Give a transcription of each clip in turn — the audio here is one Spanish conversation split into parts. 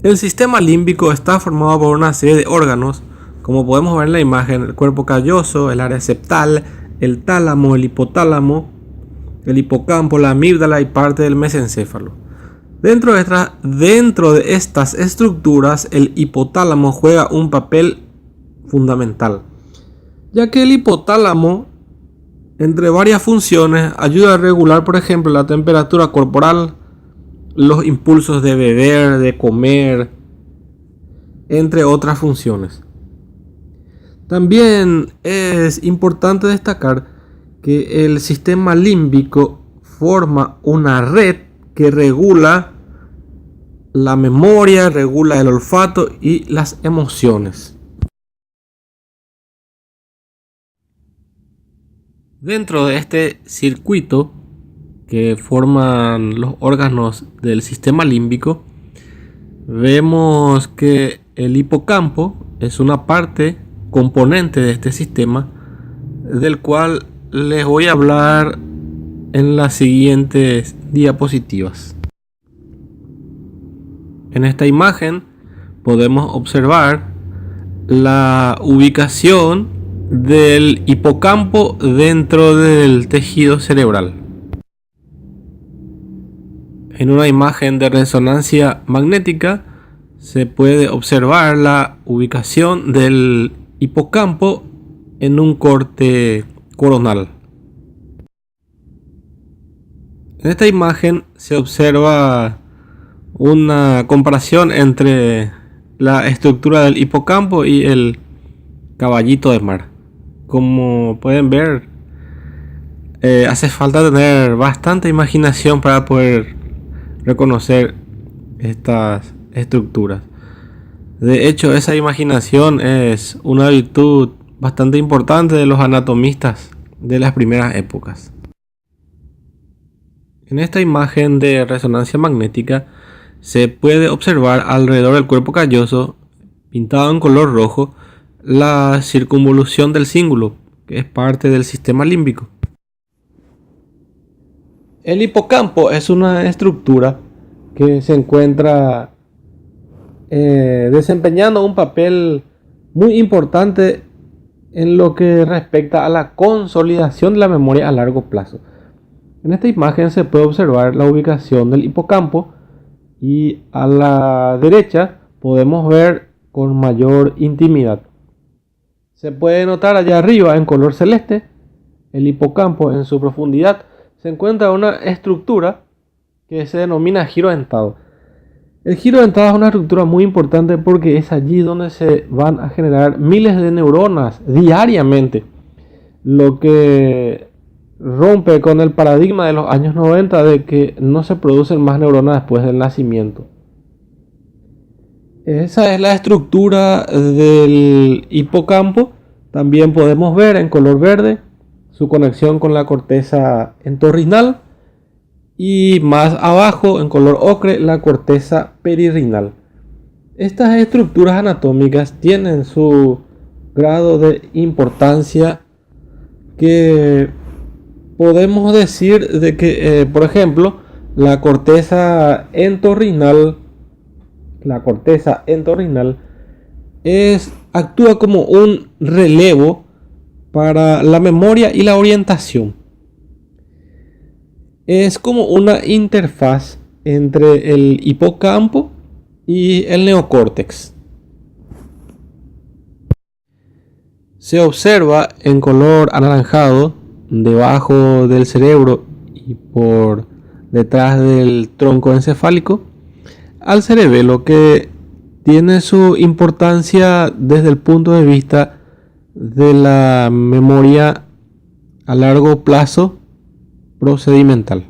El sistema límbico está formado por una serie de órganos, como podemos ver en la imagen: el cuerpo calloso, el área septal, el tálamo, el hipotálamo, el hipocampo, la amígdala y parte del mesencéfalo. Dentro de estas estructuras, el hipotálamo juega un papel fundamental, ya que el hipotálamo, entre varias funciones, ayuda a regular, por ejemplo, la temperatura corporal, los impulsos de beber, de comer, entre otras funciones. También es importante destacar que el sistema límbico forma una red que regula la memoria, regula el olfato y las emociones. Dentro de este circuito que forman los órganos del sistema límbico, vemos que el hipocampo es una parte componente de este sistema, del cual les voy a hablar en las siguientes diapositivas. En esta imagen podemos observar la ubicación del hipocampo dentro del tejido cerebral. En una imagen de resonancia magnética se puede observar la ubicación del hipocampo en un corte coronal. En esta imagen se observa una comparación entre la estructura del hipocampo y el caballito de mar. Como pueden ver, hace falta tener bastante imaginación para poder reconocer estas estructuras. De hecho, esa imaginación es una virtud bastante importante de los anatomistas de las primeras épocas. En esta imagen de resonancia magnética se puede observar alrededor del cuerpo calloso, pintado en color rojo, la circunvolución del cíngulo, que es parte del sistema límbico. El hipocampo es una estructura que se encuentra desempeñando un papel muy importante en lo que respecta a la consolidación de la memoria a largo plazo. En esta imagen se puede observar la ubicación del hipocampo y a la derecha podemos ver con mayor intimidad. Se puede notar allá arriba en color celeste el hipocampo. En su profundidad se encuentra una estructura que se denomina giro dentado. El giro dentado es una estructura muy importante porque es allí donde se van a generar miles de neuronas diariamente, lo que rompe con el paradigma de los años 90 de que no se producen más neuronas después del nacimiento. Esa es la estructura del hipocampo. También podemos ver en color verde su conexión con la corteza entorrinal y más abajo en color ocre la corteza perirrinal. Estas estructuras anatómicas tienen su grado de importancia, que podemos decir de que, por ejemplo, la corteza entorrinal actúa como un relevo para la memoria y la orientación. Es como una interfaz entre el hipocampo y el neocórtex. Se observa en color anaranjado debajo del cerebro y por detrás del tronco encefálico al cerebelo, que tiene su importancia desde el punto de vista de la memoria a largo plazo procedimental.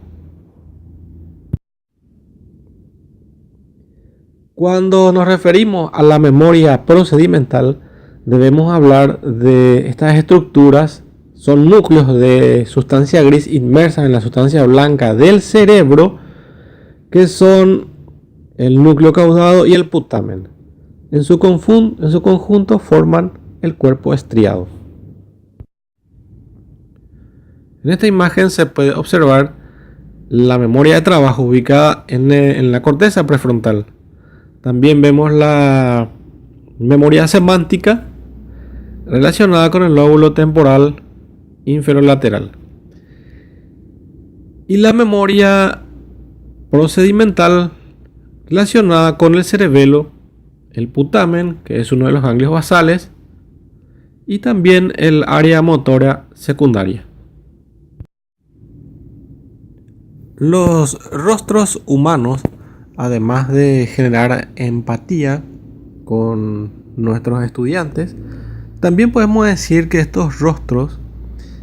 Cuando nos referimos a la memoria procedimental, debemos hablar de estas estructuras. Son núcleos de sustancia gris inmersa en la sustancia blanca del cerebro, que son el núcleo caudado y el putamen. En su conjunto forman el cuerpo estriado. En esta imagen se puede observar la memoria de trabajo ubicada en la corteza prefrontal. También vemos la memoria semántica relacionada con el lóbulo temporal inferolateral. Y la memoria procedimental relacionada con el cerebelo, el putamen, que es uno de los ganglios basales, y también el área motora secundaria. Los rostros humanos, además de generar empatía con nuestros estudiantes, también podemos decir que estos rostros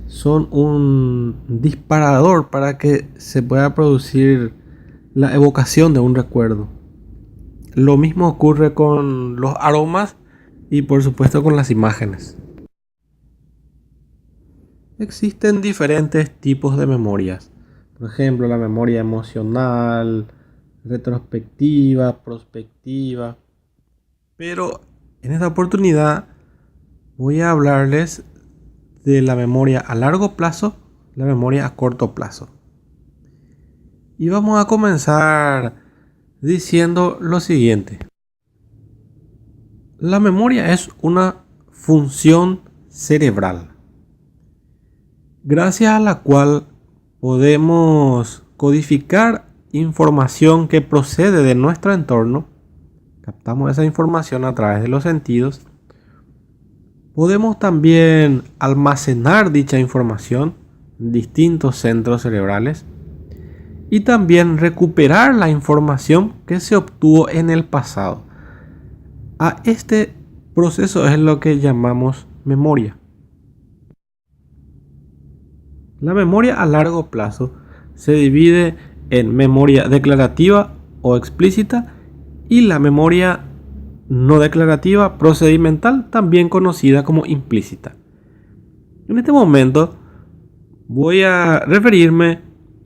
son un disparador para que se pueda producir la evocación de un recuerdo. Lo mismo ocurre con los aromas y por supuesto con las imágenes. Existen diferentes tipos de memorias. Por ejemplo, la memoria emocional, retrospectiva, prospectiva. Pero en esta oportunidad voy a hablarles de la memoria a largo plazo, la memoria a corto plazo. Y vamos a comenzar diciendo lo siguiente. La memoria es una función cerebral, gracias a la cual podemos codificar información que procede de nuestro entorno. Captamos esa información a través de los sentidos. Podemos también almacenar dicha información en distintos centros cerebrales y también recuperar la información que se obtuvo en el pasado. A este proceso es lo que llamamos memoria. La memoria a largo plazo se divide en memoria declarativa o explícita y la memoria no declarativa procedimental, también conocida como implícita. En este momento voy a referirme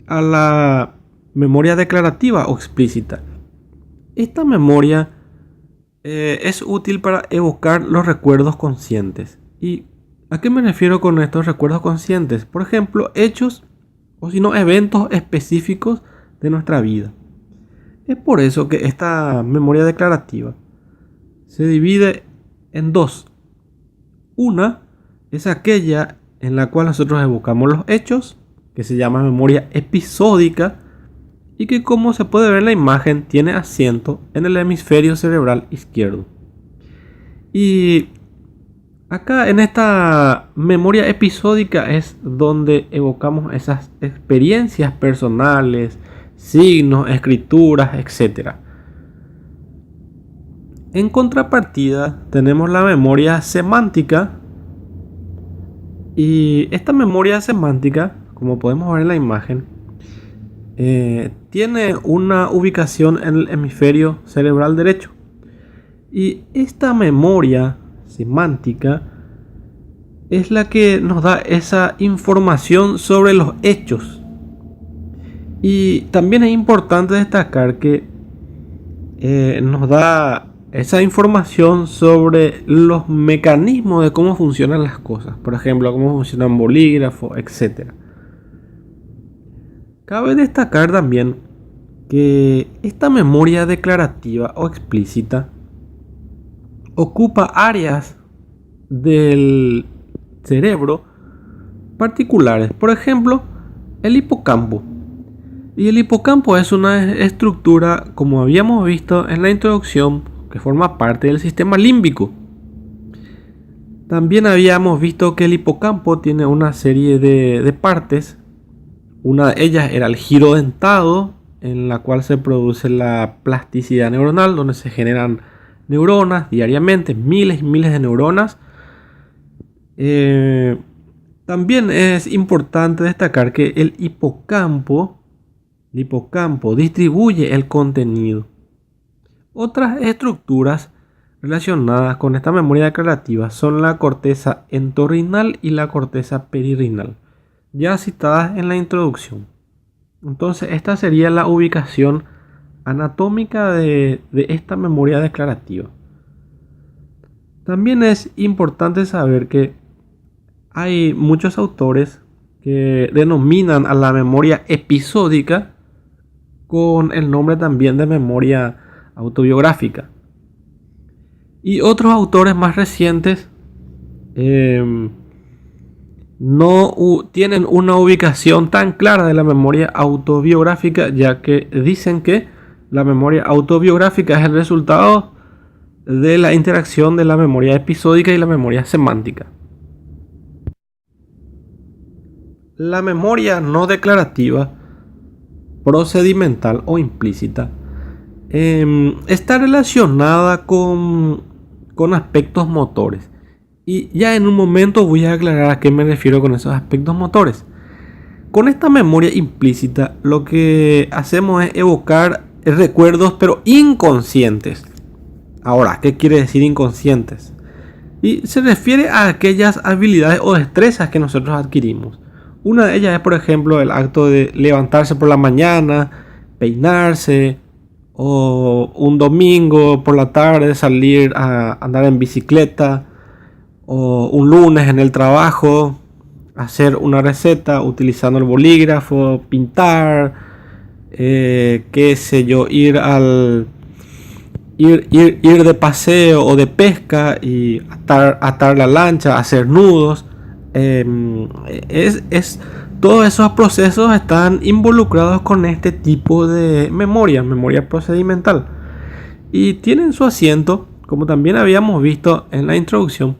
a la memoria declarativa o explícita. Esta memoria es útil para evocar los recuerdos conscientes. ¿Y a qué me refiero con estos recuerdos conscientes? Por ejemplo, hechos o si no eventos específicos de nuestra vida. Es por eso que esta memoria declarativa se divide en dos. Una es aquella en la cual nosotros evocamos los hechos, que se llama memoria episódica, y que, como se puede ver en la imagen, tiene asiento en el hemisferio cerebral izquierdo. Y acá en esta memoria episódica es donde evocamos esas experiencias personales, signos, escrituras, etc. En contrapartida tenemos la memoria semántica, y esta memoria semántica, como podemos ver en la imagen, tiene una ubicación en el hemisferio cerebral derecho. Y esta memoria semántica es la que nos da esa información sobre los hechos. Y también es importante destacar que nos da esa información sobre los mecanismos de cómo funcionan las cosas. Por ejemplo, cómo funciona un bolígrafo, etc. Cabe destacar también que esta memoria declarativa o explícita ocupa áreas del cerebro particulares. Por ejemplo, el hipocampo. Y el hipocampo es una estructura, como habíamos visto en la introducción, que forma parte del sistema límbico. También habíamos visto que el hipocampo tiene una serie de partes. Una de ellas era el giro dentado, en la cual se produce la plasticidad neuronal, donde se generan neuronas diariamente, miles y miles de neuronas. También es importante destacar que el hipocampo distribuye el contenido. Otras estructuras relacionadas con esta memoria declarativa son la corteza entorrinal y la corteza perirrinal, ya citadas en la introducción. Entonces, esta sería la ubicación anatómica de esta memoria declarativa. También es importante saber que hay muchos autores que denominan a la memoria episódica con el nombre también de memoria autobiográfica. Y otros autores más recientes no tienen una ubicación tan clara de la memoria autobiográfica, ya que dicen que la memoria autobiográfica es el resultado de la interacción de la memoria episódica y la memoria semántica. La memoria no declarativa, procedimental o implícita está relacionada con aspectos motores. Y ya en un momento voy a aclarar a qué me refiero con esos aspectos motores. Con esta memoria implícita lo que hacemos es evocar recuerdos pero inconscientes. Ahora, ¿qué quiere decir inconscientes? Y se refiere a aquellas habilidades o destrezas que nosotros adquirimos. Una de ellas es, por ejemplo, el acto de levantarse por la mañana, peinarse, o un domingo por la tarde salir a andar en bicicleta, o un lunes en el trabajo hacer una receta utilizando el bolígrafo, pintar, qué sé yo, ir de paseo o de pesca y atar la lancha, hacer nudos. Todos esos procesos están involucrados con este tipo de memoria procedimental, y tienen su asiento, como también habíamos visto en la introducción,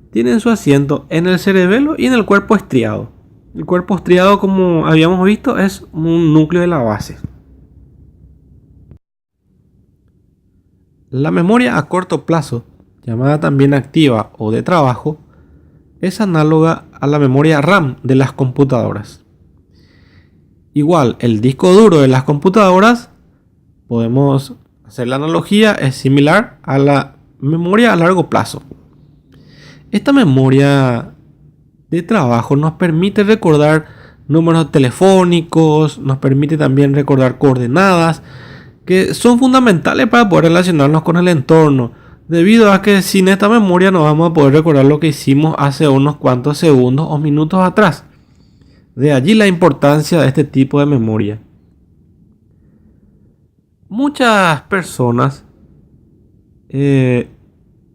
tienen su asiento en el cerebelo y en el cuerpo estriado. El cuerpo estriado, como habíamos visto, es un núcleo de la base. La memoria a corto plazo, llamada también activa o de trabajo, es análoga a la memoria RAM de las computadoras. Igual, el disco duro de las computadoras, podemos hacer la analogía, es similar a la memoria a largo plazo. Esta memoria de trabajo nos permite recordar números telefónicos, nos permite también recordar coordenadas, que son fundamentales para poder relacionarnos con el entorno, debido a que sin esta memoria no vamos a poder recordar lo que hicimos hace unos cuantos segundos o minutos atrás. De allí la importancia de este tipo de memoria. Muchas personas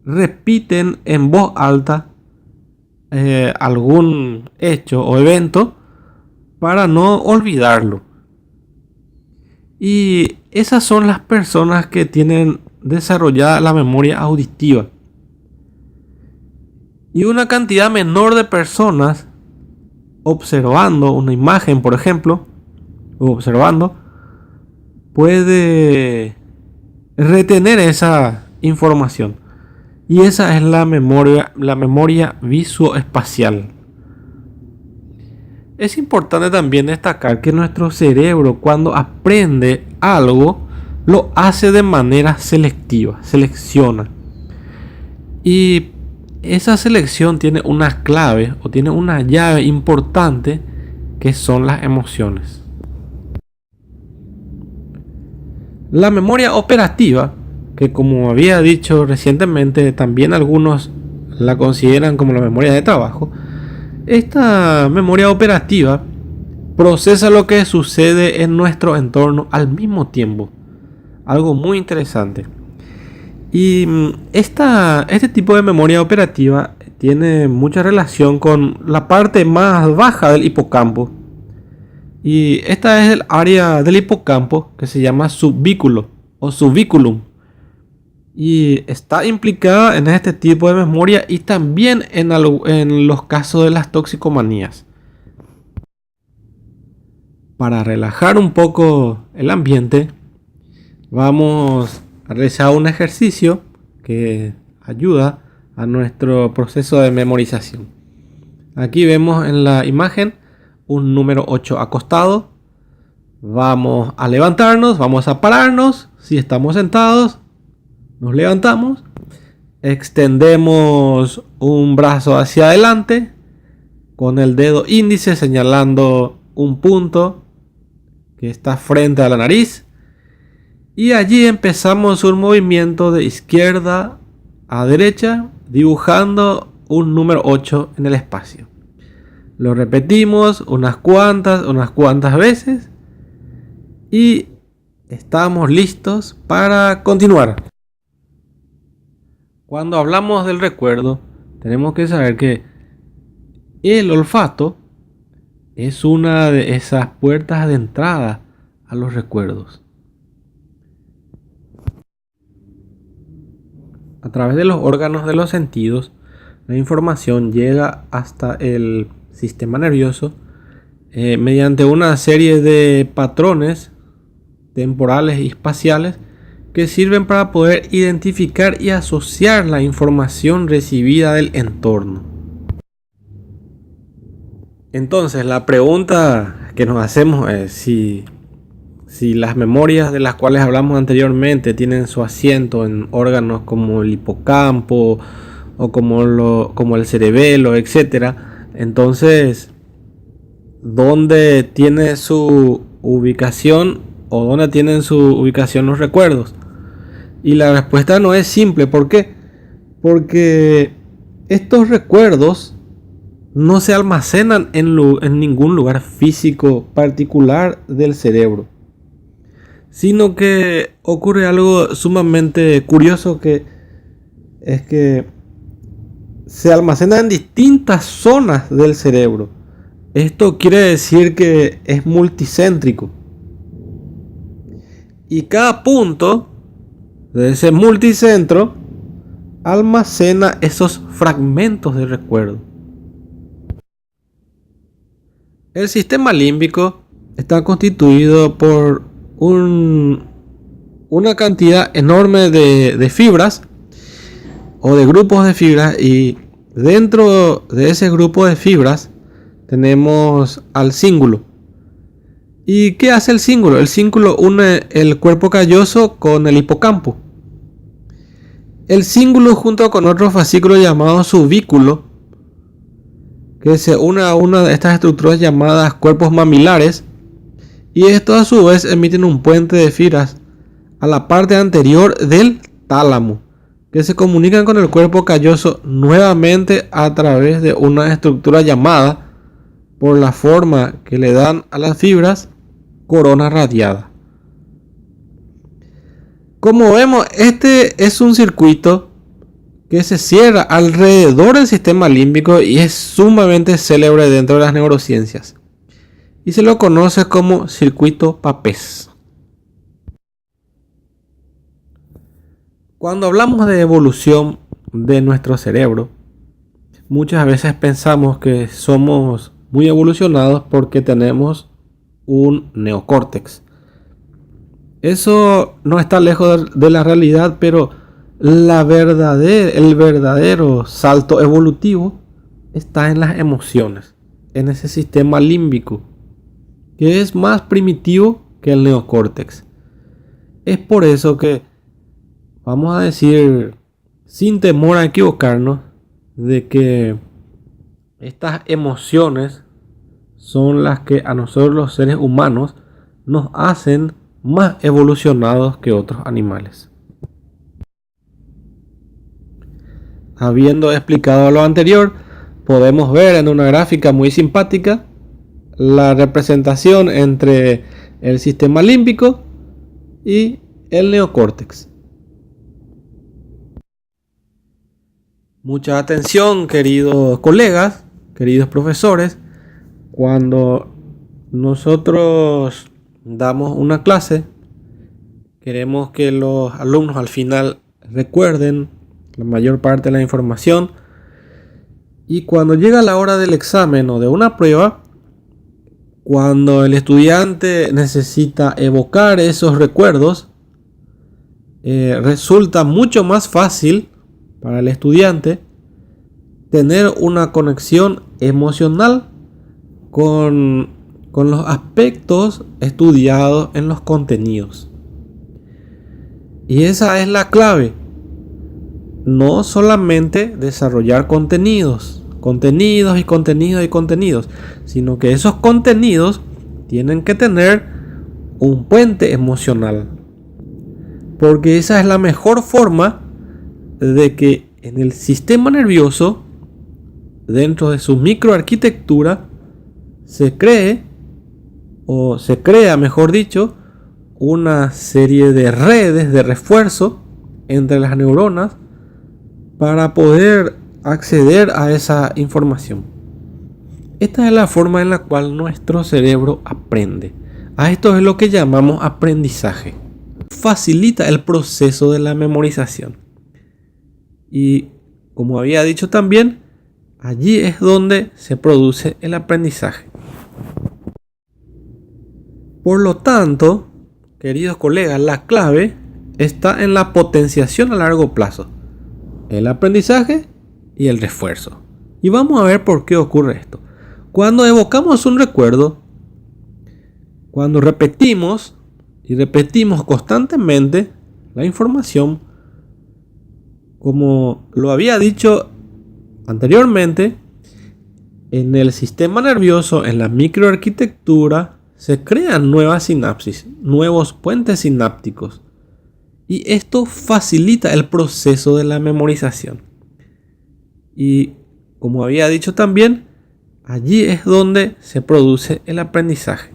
repiten en voz alta algún hecho o evento para no olvidarlo. Y esas son las personas que tienen desarrollada la memoria auditiva. Y una cantidad menor de personas, observando una imagen, por ejemplo, puede retener esa información. Y esa es la memoria visoespacial. Es importante también destacar que nuestro cerebro, cuando aprende algo, lo hace de manera selectiva, selecciona. Y esa selección tiene una clave o tiene una llave importante, que son las emociones. La memoria operativa, que como había dicho recientemente, también algunos la consideran como la memoria de trabajo. Esta memoria operativa procesa lo que sucede en nuestro entorno al mismo tiempo. Algo muy interesante. Y este tipo de memoria operativa tiene mucha relación con la parte más baja del hipocampo. Y esta es el área del hipocampo que se llama subvículo o subvículum. Y está implicada en este tipo de memoria y también en los casos de las toxicomanías. Para relajar un poco el ambiente, vamos a realizar un ejercicio que ayuda a nuestro proceso de memorización. Aquí vemos en la imagen un número 8 acostado. Vamos a levantarnos, vamos a pararnos. Si estamos sentados, nos levantamos, extendemos un brazo hacia adelante con el dedo índice señalando un punto que está frente a la nariz, y allí empezamos un movimiento de izquierda a derecha dibujando un número 8 en el espacio. Lo repetimos unas cuantas veces, y estamos listos para continuar. Cuando hablamos del recuerdo, tenemos que saber que el olfato es una de esas puertas de entrada a los recuerdos. A través de los órganos de los sentidos, la información llega hasta el sistema nervioso mediante una serie de patrones temporales y espaciales que sirven para poder identificar y asociar la información recibida del entorno. Entonces, la pregunta que nos hacemos es si las memorias de las cuales hablamos anteriormente tienen su asiento en órganos como el hipocampo o como el cerebelo, etc. Entonces, ¿dónde tiene su ubicación o dónde tienen su ubicación los recuerdos? Y la respuesta no es simple. ¿Por qué? Porque estos recuerdos no se almacenan en ningún lugar físico particular del cerebro, sino que ocurre algo sumamente curioso, que es que se almacena en distintas zonas del cerebro. Esto quiere decir que es multicéntrico. Y cada punto de ese multicentro almacena esos fragmentos de recuerdo. El sistema límbico está constituido por una cantidad enorme de fibras o de grupos de fibras, y dentro de ese grupo de fibras tenemos al cíngulo. ¿Y qué hace el cíngulo? El cíngulo une el cuerpo calloso con el hipocampo. El cíngulo, junto con otro fascículo llamado subículo, que se une a una de estas estructuras llamadas cuerpos mamilares, y estos a su vez emiten un puente de fibras a la parte anterior del tálamo, que se comunican con el cuerpo calloso nuevamente a través de una estructura llamada, por la forma que le dan a las fibras, corona radiada. Como vemos, este es un circuito que se cierra alrededor del sistema límbico y es sumamente célebre dentro de las neurociencias, y se lo conoce como circuito Papez. Cuando hablamos de evolución de nuestro cerebro, muchas veces pensamos que somos muy evolucionados porque tenemos un neocórtex. Eso no está lejos de la realidad, pero el verdadero salto evolutivo está en las emociones, en ese sistema límbico, que es más primitivo que el neocórtex. Es por eso que vamos a decir, sin temor a equivocarnos, de que estas emociones son las que a nosotros los seres humanos nos hacen más evolucionados que otros animales. Habiendo explicado lo anterior, podemos ver en una gráfica muy simpática la representación entre el sistema límbico y el neocórtex. Mucha atención, queridos colegas, queridos profesores. Cuando nosotros damos una clase, queremos que los alumnos al final recuerden la mayor parte de la información, y cuando llega la hora del examen o de una prueba, cuando el estudiante necesita evocar esos recuerdos, resulta mucho más fácil para el estudiante tener una conexión emocional con los aspectos estudiados en los contenidos. Y esa es la clave. No solamente desarrollar contenidos, sino que esos contenidos tienen que tener un puente emocional. Porque esa es la mejor forma de que en el sistema nervioso, dentro de su microarquitectura, se crea, mejor dicho, una serie de redes de refuerzo entre las neuronas para poder acceder a esa información. Esta es la forma en la cual nuestro cerebro aprende. A esto es lo que llamamos aprendizaje. Facilita el proceso de la memorización. Y como había dicho también, allí es donde se produce el aprendizaje. Por lo tanto, queridos colegas, la clave está en la potenciación a largo plazo, el aprendizaje y el refuerzo. Y vamos a ver por qué ocurre esto. Cuando evocamos un recuerdo, cuando repetimos y repetimos constantemente la información, como lo había dicho anteriormente, en el sistema nervioso, en la microarquitectura, se crean nuevas sinapsis, nuevos puentes sinápticos. Y esto facilita el proceso de la memorización. Y como había dicho también, allí es donde se produce el aprendizaje.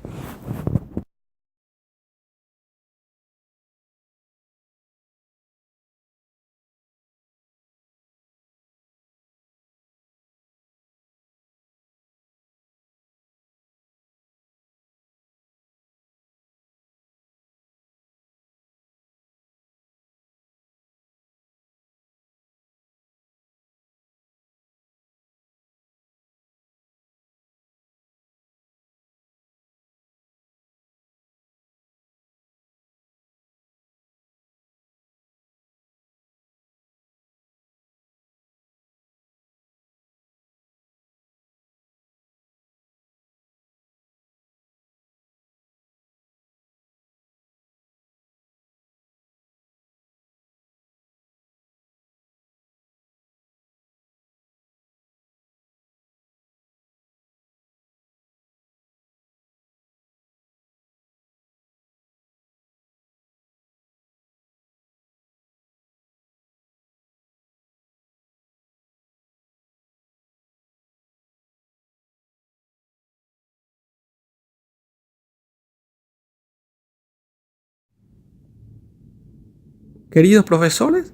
Queridos profesores,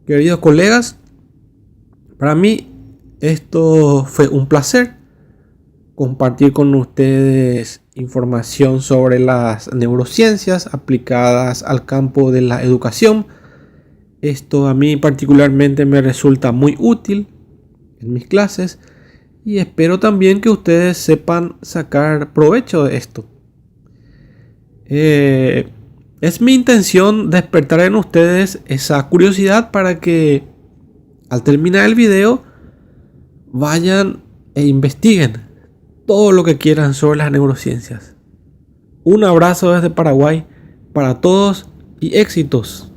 queridos colegas, para mí esto fue un placer compartir con ustedes información sobre las neurociencias aplicadas al campo de la educación. Esto a mí particularmente me resulta muy útil en mis clases y espero también que ustedes sepan sacar provecho de esto. Es mi intención despertar en ustedes esa curiosidad para que al terminar el video vayan e investiguen todo lo que quieran sobre las neurociencias. Un abrazo desde Paraguay para todos y éxitos.